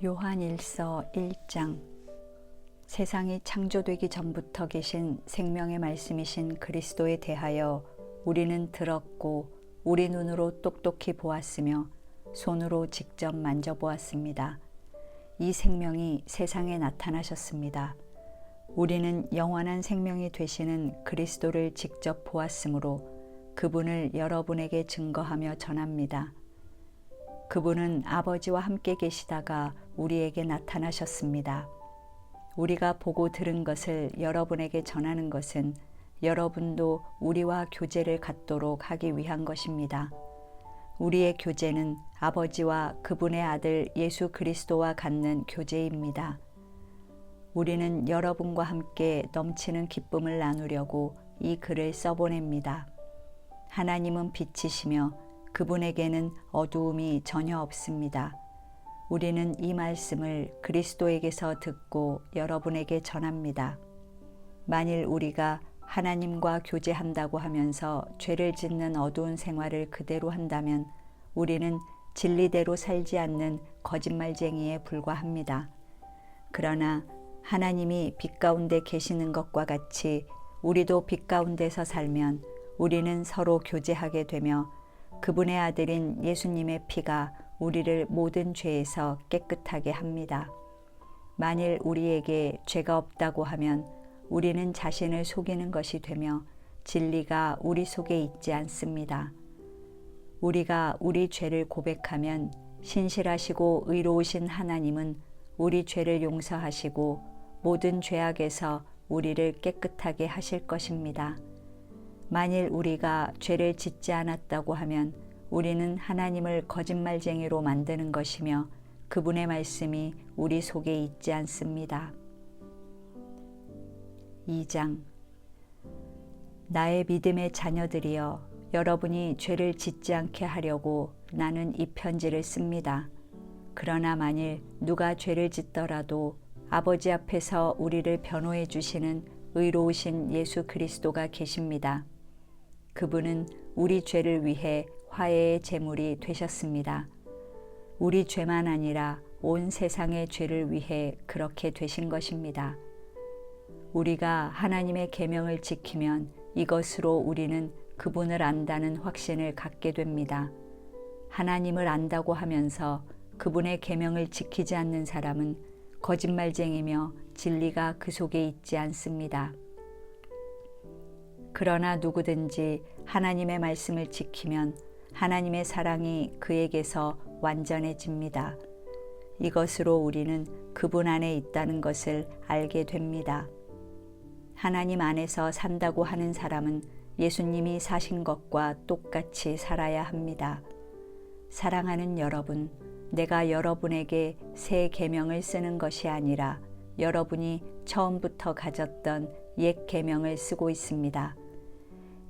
요한일서 1장. 세상이 창조되기 전부터 계신 생명의 말씀이신 그리스도에 대하여 우리는 들었고 우리 눈으로 똑똑히 보았으며 손으로 직접 만져보았습니다. 이 생명이 세상에 나타나셨습니다. 우리는 영원한 생명이 되시는 그리스도를 직접 보았으므로 그분을 여러분에게 증거하며 전합니다. 그분은 아버지와 함께 계시다가 우리에게 나타나셨습니다. 우리가 보고 들은 것을 여러분에게 전하는 것은 여러분도 우리와 교제를 갖도록 하기 위한 것입니다. 우리의 교제는 아버지와 그분의 아들 예수 그리스도와 갖는 교제입니다. 우리는 여러분과 함께 넘치는 기쁨을 나누려고 이 글을 써보냅니다. 하나님은 빛이시며 그분에게는 어두움이 전혀 없습니다. 우리는 이 말씀을 그리스도에게서 듣고 여러분에게 전합니다. 만일 우리가 하나님과 교제한다고 하면서 죄를 짓는 어두운 생활을 그대로 한다면 우리는 진리대로 살지 않는 거짓말쟁이에 불과합니다. 그러나 하나님이 빛 가운데 계시는 것과 같이 우리도 빛 가운데서 살면 우리는 서로 교제하게 되며 그분의 아들인 예수님의 피가 우리를 모든 죄에서 깨끗하게 합니다. 만일 우리에게 죄가 없다고 하면 우리는 자신을 속이는 것이 되며 진리가 우리 속에 있지 않습니다. 우리가 우리 죄를 고백하면 신실하시고 의로우신 하나님은 우리 죄를 용서하시고 모든 죄악에서 우리를 깨끗하게 하실 것입니다. 만일 우리가 죄를 짓지 않았다고 하면 우리는 하나님을 거짓말쟁이로 만드는 것이며 그분의 말씀이 우리 속에 있지 않습니다. 2장. 나의 믿음의 자녀들이여, 여러분이 죄를 짓지 않게 하려고 나는 이 편지를 씁니다. 그러나 만일 누가 죄를 짓더라도 아버지 앞에서 우리를 변호해 주시는 의로우신 예수 그리스도가 계십니다. 그분은 우리 죄를 위해 화해의 제물이 되셨습니다. 우리 죄만 아니라 온 세상의 죄를 위해 그렇게 되신 것입니다. 우리가 하나님의 계명을 지키면 이것으로 우리는 그분을 안다는 확신을 갖게 됩니다. 하나님을 안다고 하면서 그분의 계명을 지키지 않는 사람은 거짓말쟁이며 진리가 그 속에 있지 않습니다. 그러나 누구든지 하나님의 말씀을 지키면 하나님의 사랑이 그에게서 완전해집니다. 이것으로 우리는 그분 안에 있다는 것을 알게 됩니다. 하나님 안에서 산다고 하는 사람은 예수님이 사신 것과 똑같이 살아야 합니다. 사랑하는 여러분, 내가 여러분에게 새 계명을 쓰는 것이 아니라 여러분이 처음부터 가졌던 옛 계명을 쓰고 있습니다.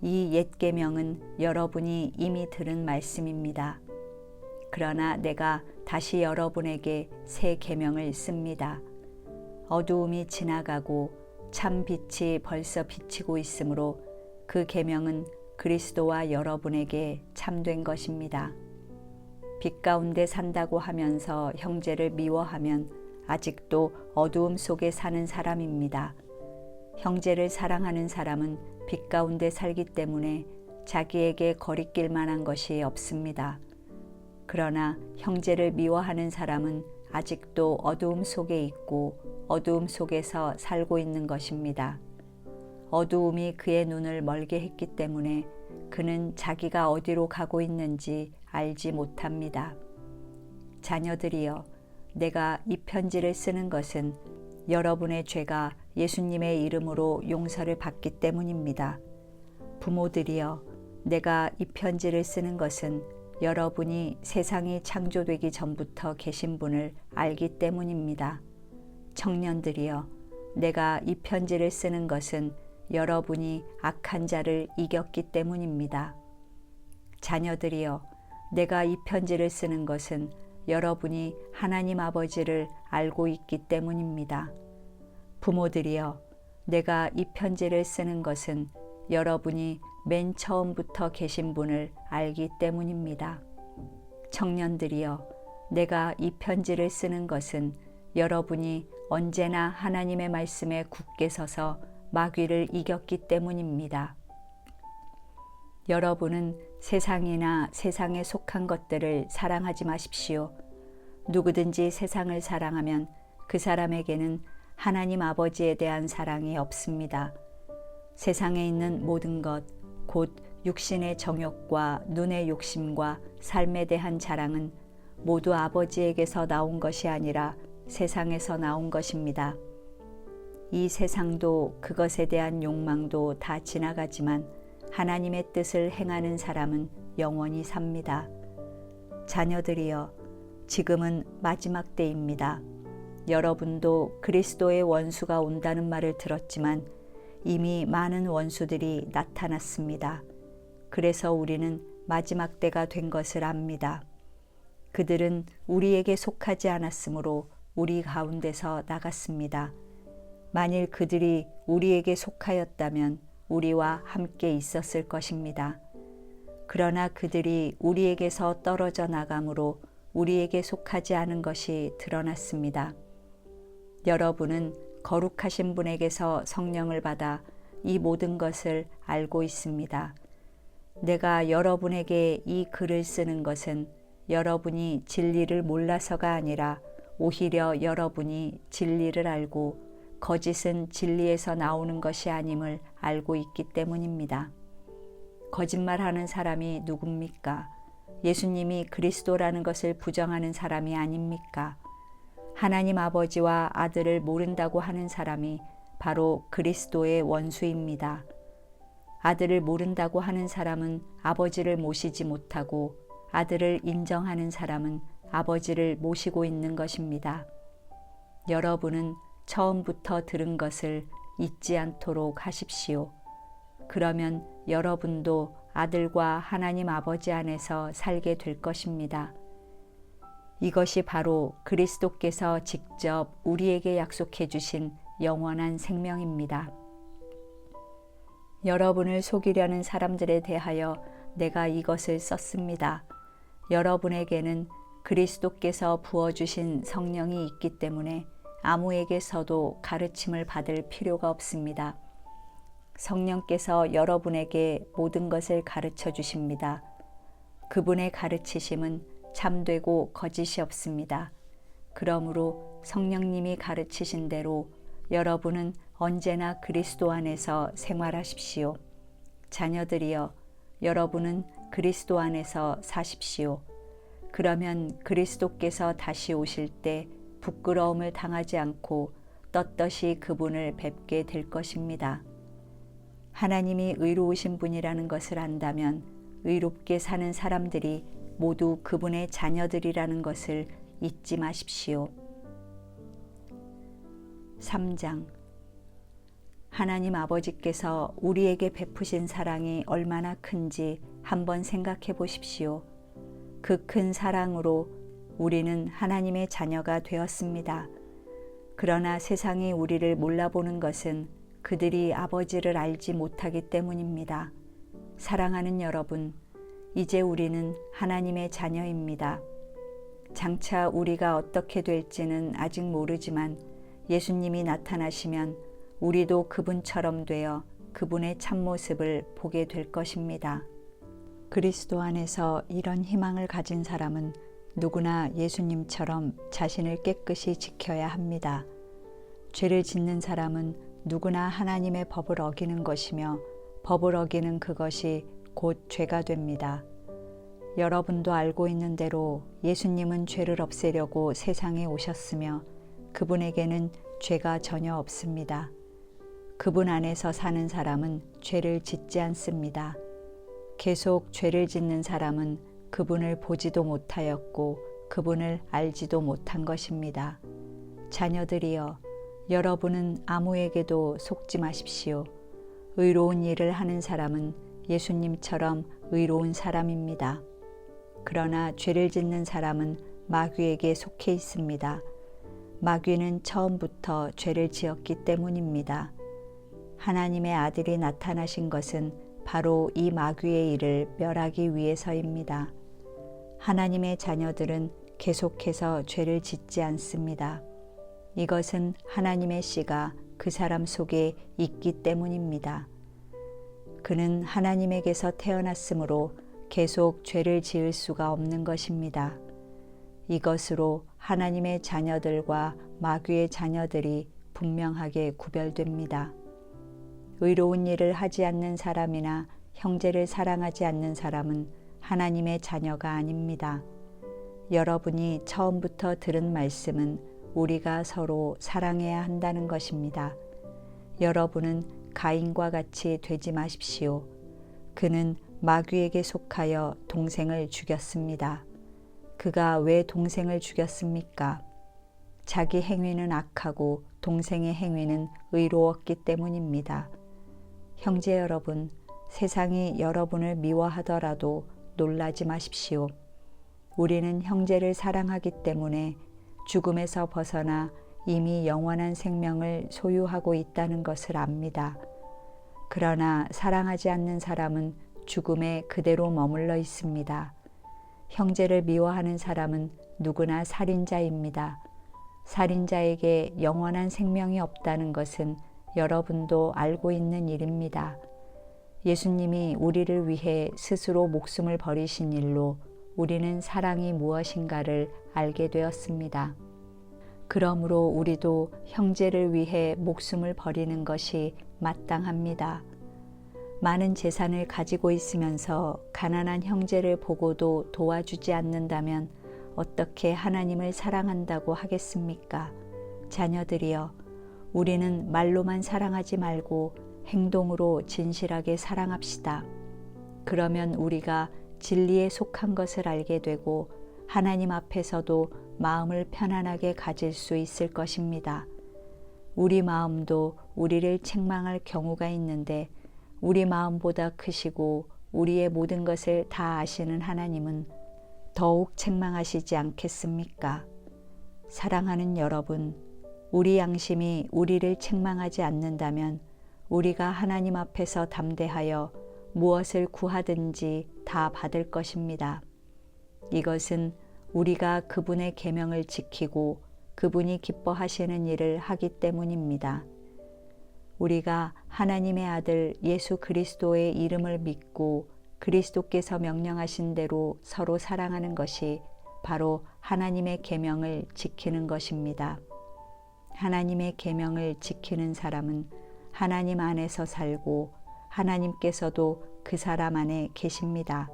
이 옛 계명은 여러분이 이미 들은 말씀입니다. 그러나 내가 다시 여러분에게 새 계명을 씁니다. 어두움이 지나가고 참 빛이 벌써 비치고 있으므로 그 계명은 그리스도와 여러분에게 참된 것입니다. 빛 가운데 산다고 하면서 형제를 미워하면 아직도 어두움 속에 사는 사람입니다. 형제를 사랑하는 사람은 빛 가운데 살기 때문에 자기에게 거리낄 만한 것이 없습니다. 그러나 형제를 미워하는 사람은 아직도 어두움 속에 있고 어두움 속에서 살고 있는 것입니다. 어두움이 그의 눈을 멀게 했기 때문에 그는 자기가 어디로 가고 있는지 알지 못합니다. 자녀들이여, 내가 이 편지를 쓰는 것은 여러분의 죄가 예수님의 이름으로 용서를 받기 때문입니다. 부모들이여, 내가 이 편지를 쓰는 것은 여러분이 세상이 창조되기 전부터 계신 분을 알기 때문입니다. 청년들이여, 내가 이 편지를 쓰는 것은 여러분이 악한 자를 이겼기 때문입니다. 자녀들이여, 내가 이 편지를 쓰는 것은 여러분이 하나님 아버지를 알고 있기 때문입니다. 부모들이여, 내가 이 편지를 쓰는 것은 여러분이 맨 처음부터 계신 분을 알기 때문입니다. 청년들이여, 내가 이 편지를 쓰는 것은 여러분이 언제나 하나님의 말씀에 굳게 서서 마귀를 이겼기 때문입니다. 여러분은 세상이나 세상에 속한 것들을 사랑하지 마십시오. 누구든지 세상을 사랑하면 그 사람에게는 하나님 아버지에 대한 사랑이 없습니다. 세상에 있는 모든 것, 곧 육신의 정욕과 눈의 욕심과 삶에 대한 자랑은 모두 아버지에게서 나온 것이 아니라 세상에서 나온 것입니다. 이 세상도 그것에 대한 욕망도 다 지나가지만 하나님의 뜻을 행하는 사람은 영원히 삽니다. 자녀들이여, 지금은 마지막 때입니다. 여러분도 그리스도의 원수가 온다는 말을 들었지만 이미 많은 원수들이 나타났습니다. 그래서 우리는 마지막 때가 된 것을 압니다. 그들은 우리에게 속하지 않았으므로 우리 가운데서 나갔습니다. 만일 그들이 우리에게 속하였다면 우리와 함께 있었을 것입니다. 그러나 그들이 우리에게서 떨어져 나감으로 우리에게 속하지 않은 것이 드러났습니다. 여러분은 거룩하신 분에게서 성령을 받아 이 모든 것을 알고 있습니다. 내가 여러분에게 이 글을 쓰는 것은 여러분이 진리를 몰라서가 아니라 오히려 여러분이 진리를 알고 거짓은 진리에서 나오는 것이 아님을 알고 있기 때문입니다. 거짓말하는 사람이 누굽니까? 예수님이 그리스도라는 것을 부정하는 사람이 아닙니까? 하나님 아버지와 아들을 모른다고 하는 사람이 바로 그리스도의 원수입니다. 아들을 모른다고 하는 사람은 아버지를 모시지 못하고 아들을 인정하는 사람은 아버지를 모시고 있는 것입니다. 여러분은 처음부터 들은 것을 잊지 않도록 하십시오. 그러면 여러분도 아들과 하나님 아버지 안에서 살게 될 것입니다. 이것이 바로 그리스도께서 직접 우리에게 약속해 주신 영원한 생명입니다. 여러분을 속이려는 사람들에 대하여 내가 이것을 썼습니다. 여러분에게는 그리스도께서 부어주신 성령이 있기 때문에 아무에게서도 가르침을 받을 필요가 없습니다. 성령께서 여러분에게 모든 것을 가르쳐 주십니다. 그분의 가르치심은 참되고 거짓이 없습니다. 그러므로 성령님이 가르치신 대로 여러분은 언제나 그리스도 안에서 생활하십시오. 자녀들이여, 여러분은 그리스도 안에서 사십시오. 그러면 그리스도께서 다시 오실 때 부끄러움을 당하지 않고 떳떳이 그분을 뵙게 될 것입니다. 하나님이 의로우신 분이라는 것을 안다면 의롭게 사는 사람들이 모두 그분의 자녀들이라는 것을 잊지 마십시오. 3장. 하나님 아버지께서 우리에게 베푸신 사랑이 얼마나 큰지 한번 생각해 보십시오. 그 큰 사랑으로 우리는 하나님의 자녀가 되었습니다. 그러나 세상이 우리를 몰라보는 것은 그들이 아버지를 알지 못하기 때문입니다. 사랑하는 여러분, 이제 우리는 하나님의 자녀입니다. 장차 우리가 어떻게 될지는 아직 모르지만 예수님이 나타나시면 우리도 그분처럼 되어 그분의 참모습을 보게 될 것입니다. 그리스도 안에서 이런 희망을 가진 사람은 누구나 예수님처럼 자신을 깨끗이 지켜야 합니다. 죄를 짓는 사람은 누구나 하나님의 법을 어기는 것이며 법을 어기는 그것이 곧 죄가 됩니다. 여러분도 알고 있는 대로 예수님은 죄를 없애려고 세상에 오셨으며 그분에게는 죄가 전혀 없습니다. 그분 안에서 사는 사람은 죄를 짓지 않습니다. 계속 죄를 짓는 사람은 그분을 보지도 못하였고 그분을 알지도 못한 것입니다. 자녀들이여, 여러분은 아무에게도 속지 마십시오. 의로운 일을 하는 사람은 예수님처럼 의로운 사람입니다. 그러나 죄를 짓는 사람은 마귀에게 속해 있습니다. 마귀는 처음부터 죄를 지었기 때문입니다. 하나님의 아들이 나타나신 것은 바로 이 마귀의 일을 멸하기 위해서입니다. 하나님의 자녀들은 계속해서 죄를 짓지 않습니다. 이것은 하나님의 씨가 그 사람 속에 있기 때문입니다. 그는 하나님에게서 태어났으므로 계속 죄를 지을 수가 없는 것입니다. 이것으로 하나님의 자녀들과 마귀의 자녀들이 분명하게 구별됩니다. 의로운 일을 하지 않는 사람이나 형제를 사랑하지 않는 사람은 하나님의 자녀가 아닙니다. 여러분이 처음부터 들은 말씀은 우리가 서로 사랑해야 한다는 것입니다. 여러분은 가인과 같이 되지 마십시오. 그는 마귀에게 속하여 동생을 죽였습니다. 그가 왜 동생을 죽였습니까? 자기 행위는 악하고 동생의 행위는 의로웠기 때문입니다. 형제 여러분, 세상이 여러분을 미워하더라도 놀라지 마십시오. 우리는 형제를 사랑하기 때문에 죽음에서 벗어나 이미 영원한 생명을 소유하고 있다는 것을 압니다. 그러나 사랑하지 않는 사람은 죽음에 그대로 머물러 있습니다. 형제를 미워하는 사람은 누구나 살인자입니다. 살인자에게 영원한 생명이 없다는 것은 여러분도 알고 있는 일입니다. 예수님이 우리를 위해 스스로 목숨을 버리신 일로 우리는 사랑이 무엇인가를 알게 되었습니다. 그러므로 우리도 형제를 위해 목숨을 버리는 것이 마땅합니다. 많은 재산을 가지고 있으면서 가난한 형제를 보고도 도와주지 않는다면 어떻게 하나님을 사랑한다고 하겠습니까? 자녀들이여, 우리는 말로만 사랑하지 말고 행동으로 진실하게 사랑합시다. 그러면 우리가 진리에 속한 것을 알게 되고 하나님 앞에서도 마음을 편안하게 가질 수 있을 것입니다. 우리 마음도 우리를 책망할 경우가 있는데 우리 마음보다 크시고 우리의 모든 것을 다 아시는 하나님은 더욱 책망하시지 않겠습니까? 사랑하는 여러분, 우리 양심이 우리를 책망하지 않는다면 우리가 하나님 앞에서 담대하여 무엇을 구하든지 다 받을 것입니다. 이것은 우리가 그분의 계명을 지키고 그분이 기뻐하시는 일을 하기 때문입니다. 우리가 하나님의 아들 예수 그리스도의 이름을 믿고 그리스도께서 명령하신 대로 서로 사랑하는 것이 바로 하나님의 계명을 지키는 것입니다. 하나님의 계명을 지키는 사람은 하나님 안에서 살고 하나님께서도 그 사람 안에 계십니다.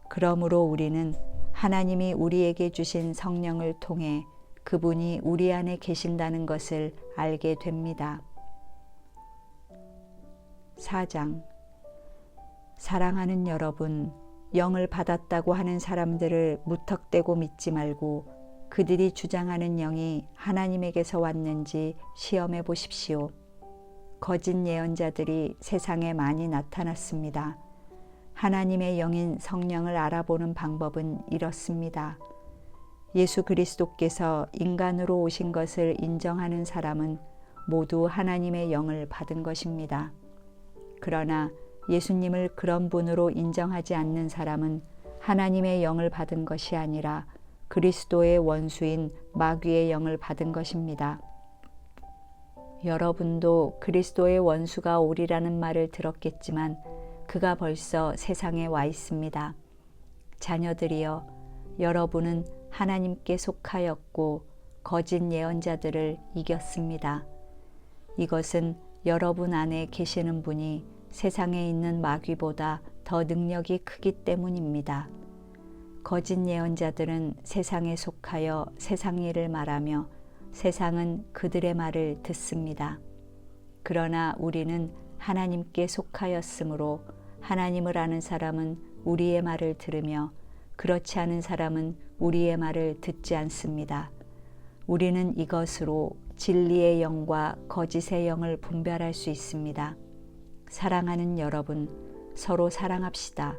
그러므로 우리는 하나님이 우리에게 주신 성령을 통해 그분이 우리 안에 계신다는 것을 알게 됩니다. 4장. 사랑하는 여러분, 영을 받았다고 하는 사람들을 무턱대고 믿지 말고 그들이 주장하는 영이 하나님에게서 왔는지 시험해 보십시오. 거짓 예언자들이 세상에 많이 나타났습니다. 하나님의 영인 성령을 알아보는 방법은 이렇습니다. 예수 그리스도께서 인간으로 오신 것을 인정하는 사람은 모두 하나님의 영을 받은 것입니다. 그러나 예수님을 그런 분으로 인정하지 않는 사람은 하나님의 영을 받은 것이 아니라 그리스도의 원수인 마귀의 영을 받은 것입니다. 여러분도 그리스도의 원수가 오리라는 말을 들었겠지만 그가 벌써 세상에 와 있습니다. 자녀들이여, 여러분은 하나님께 속하였고 거짓 예언자들을 이겼습니다. 이것은 여러분 안에 계시는 분이 세상에 있는 마귀보다 더 능력이 크기 때문입니다. 거짓 예언자들은 세상에 속하여 세상 일을 말하며 세상은 그들의 말을 듣습니다. 그러나 우리는 하나님께 속하였으므로 하나님을 아는 사람은 우리의 말을 들으며 그렇지 않은 사람은 우리의 말을 듣지 않습니다. 우리는 이것으로 진리의 영과 거짓의 영을 분별할 수 있습니다. 사랑하는 여러분, 서로 사랑합시다.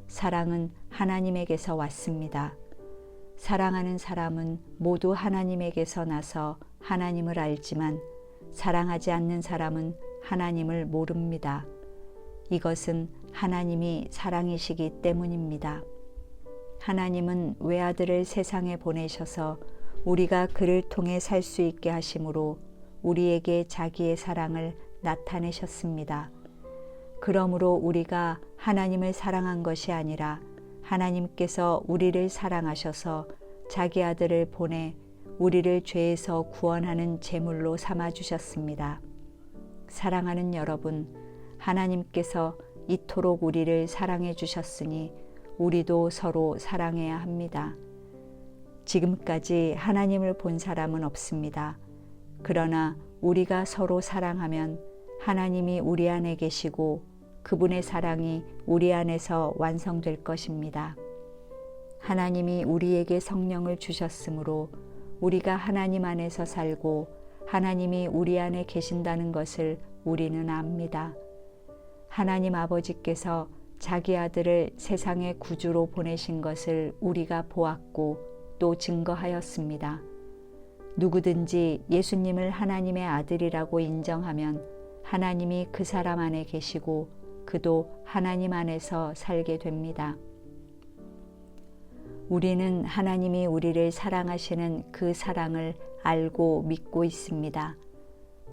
사랑은 하나님에게서 왔습니다. 사랑하는 사람은 모두 하나님에게서 나서 하나님을 알지만 사랑하지 않는 사람은 하나님을 모릅니다. 이것은 하나님이 사랑이시기 때문입니다. 하나님은 외아들을 세상에 보내셔서 우리가 그를 통해 살 수 있게 하심으로 우리에게 자기의 사랑을 나타내셨습니다. 그러므로 우리가 하나님을 사랑한 것이 아니라 하나님께서 우리를 사랑하셔서 자기 아들을 보내 우리를 죄에서 구원하는 제물로 삼아 주셨습니다. 사랑하는 여러분, 하나님께서 이토록 우리를 사랑해 주셨으니 우리도 서로 사랑해야 합니다. 지금까지 하나님을 본 사람은 없습니다. 그러나 우리가 서로 사랑하면 하나님이 우리 안에 계시고 그분의 사랑이 우리 안에서 완성될 것입니다. 하나님이 우리에게 성령을 주셨으므로 우리가 하나님 안에서 살고 하나님이 우리 안에 계신다는 것을 우리는 압니다. 하나님 아버지께서 자기 아들을 세상의 구주로 보내신 것을 우리가 보았고 또 증거하였습니다. 누구든지 예수님을 하나님의 아들이라고 인정하면 하나님이 그 사람 안에 계시고 그도 하나님 안에서 살게 됩니다. 우리는 하나님이 우리를 사랑하시는 그 사랑을 알고 믿고 있습니다.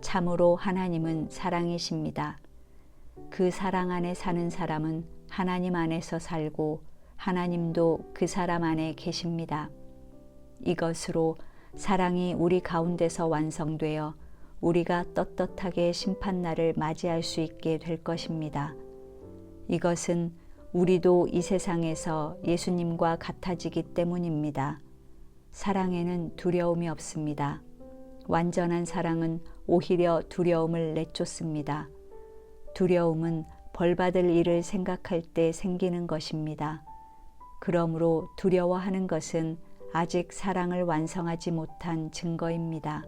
참으로 하나님은 사랑이십니다. 그 사랑 안에 사는 사람은 하나님 안에서 살고 하나님도 그 사람 안에 계십니다. 이것으로 사랑이 우리 가운데서 완성되어 우리가 떳떳하게 심판날을 맞이할 수 있게 될 것입니다. 이것은 우리도 이 세상에서 예수님과 같아지기 때문입니다. 사랑에는 두려움이 없습니다. 완전한 사랑은 오히려 두려움을 내쫓습니다. 두려움은 벌받을 일을 생각할 때 생기는 것입니다. 그러므로 두려워하는 것은 아직 사랑을 완성하지 못한 증거입니다.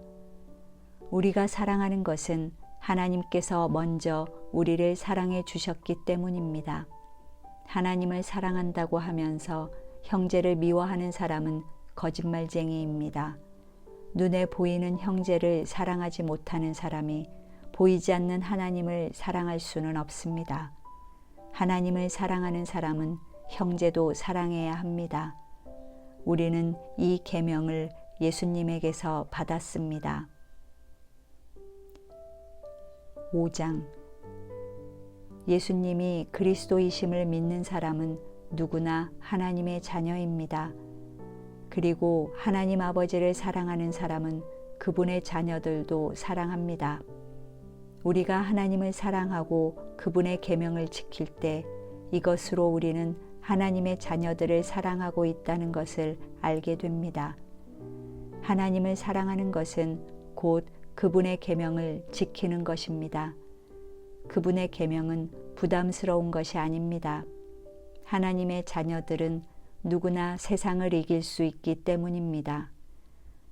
우리가 사랑하는 것은 하나님께서 먼저 우리를 사랑해 주셨기 때문입니다. 하나님을 사랑한다고 하면서 형제를 미워하는 사람은 거짓말쟁이입니다. 눈에 보이는 형제를 사랑하지 못하는 사람이 보이지 않는 하나님을 사랑할 수는 없습니다. 하나님을 사랑하는 사람은 형제도 사랑해야 합니다. 우리는 이 계명을 예수님에게서 받았습니다. 5장 예수님이 그리스도이심을 믿는 사람은 누구나 하나님의 자녀입니다. 그리고 하나님 아버지를 사랑하는 사람은 그분의 자녀들도 사랑합니다. 우리가 하나님을 사랑하고 그분의 계명을 지킬 때 이것으로 우리는 하나님의 자녀들을 사랑하고 있다는 것을 알게 됩니다. 하나님을 사랑하는 것은 곧 그분의 계명을 지키는 것입니다. 그분의 계명은 부담스러운 것이 아닙니다. 하나님의 자녀들은 누구나 세상을 이길 수 있기 때문입니다.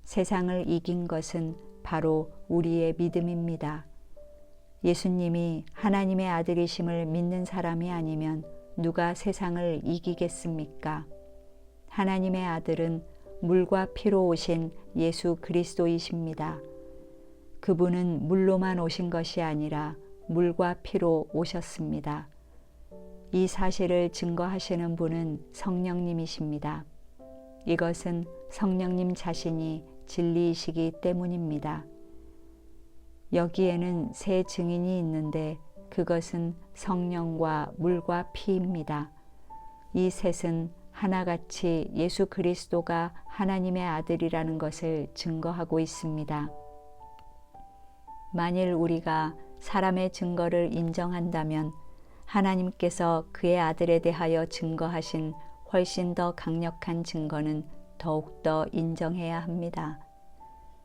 세상을 이긴 것은 바로 우리의 믿음입니다. 예수님이 하나님의 아들이심을 믿는 사람이 아니면 누가 세상을 이기겠습니까? 하나님의 아들은 물과 피로 오신 예수 그리스도이십니다. 그분은 물로만 오신 것이 아니라 물과 피로 오셨습니다. 이 사실을 증거하시는 분은 성령님이십니다. 이것은 성령님 자신이 진리이시기 때문입니다. 여기에는 세 증인이 있는데 그것은 성령과 물과 피입니다. 이 셋은 하나같이 예수 그리스도가 하나님의 아들이라는 것을 증거하고 있습니다. 만일 우리가 사람의 증거를 인정한다면 하나님께서 그의 아들에 대하여 증거하신 훨씬 더 강력한 증거는 더욱더 인정해야 합니다.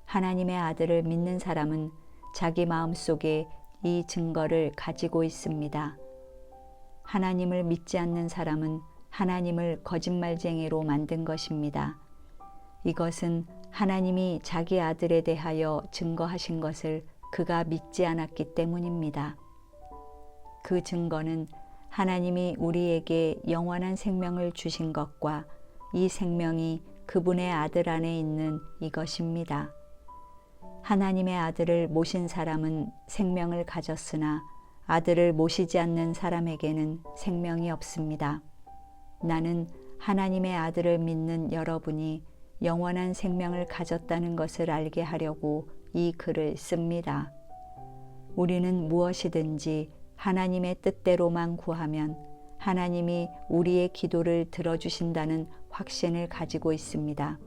하나님의 아들을 믿는 사람은 자기 마음속에 이 증거를 가지고 있습니다. 하나님을 믿지 않는 사람은 하나님을 거짓말쟁이로 만든 것입니다. 이것은 하나님이 자기 아들에 대하여 증거하신 것을 그가 믿지 않았기 때문입니다. 그 증거는 하나님이 우리에게 영원한 생명을 주신 것과 이 생명이 그분의 아들 안에 있는 이것입니다. 하나님의 아들을 모신 사람은 생명을 가졌으나 아들을 모시지 않는 사람에게는 생명이 없습니다. 나는 하나님의 아들을 믿는 여러분이 영원한 생명을 가졌다는 것을 알게 하려고 이 글을 씁니다. 우리는 무엇이든지 하나님의 뜻대로만 구하면 하나님이 우리의 기도를 들어주신다는 확신을 가지고 있습니다.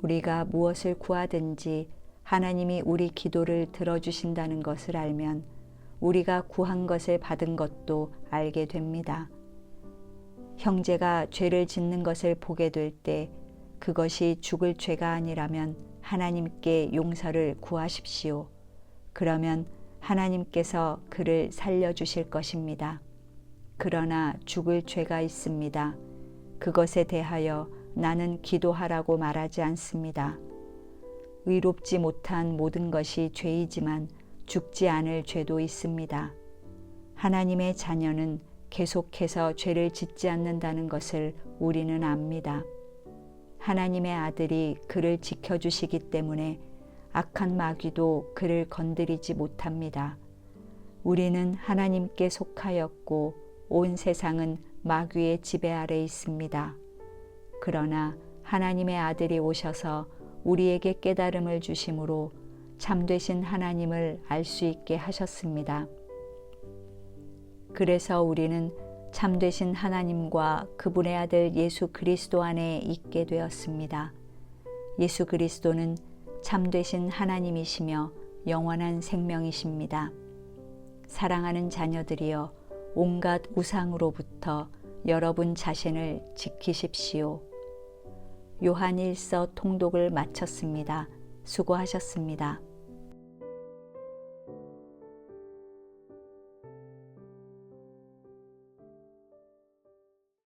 우리가 무엇을 구하든지 하나님이 우리 기도를 들어주신다는 것을 알면 우리가 구한 것을 받은 것도 알게 됩니다. 형제가 죄를 짓는 것을 보게 될 때 그것이 죽을 죄가 아니라면 하나님께 용서를 구하십시오. 그러면 하나님께서 그를 살려주실 것입니다. 그러나 죽을 죄가 있습니다. 그것에 대하여 나는 기도하라고 말하지 않습니다. 의롭지 못한 모든 것이 죄이지만 죽지 않을 죄도 있습니다. 하나님의 자녀는 계속해서 죄를 짓지 않는다는 것을 우리는 압니다. 하나님의 아들이 그를 지켜주시기 때문에 악한 마귀도 그를 건드리지 못합니다. 우리는 하나님께 속하였고 온 세상은 마귀의 지배 아래 있습니다. 그러나 하나님의 아들이 오셔서 우리에게 깨달음을 주심으로 참되신 하나님을 알 수 있게 하셨습니다. 그래서 우리는 참되신 하나님과 그분의 아들 예수 그리스도 안에 있게 되었습니다. 예수 그리스도는 참되신 하나님이시며 영원한 생명이십니다. 사랑하는 자녀들이여, 온갖 우상으로부터 여러분 자신을 지키십시오. 요한 1서 통독을 마쳤습니다. 수고하셨습니다.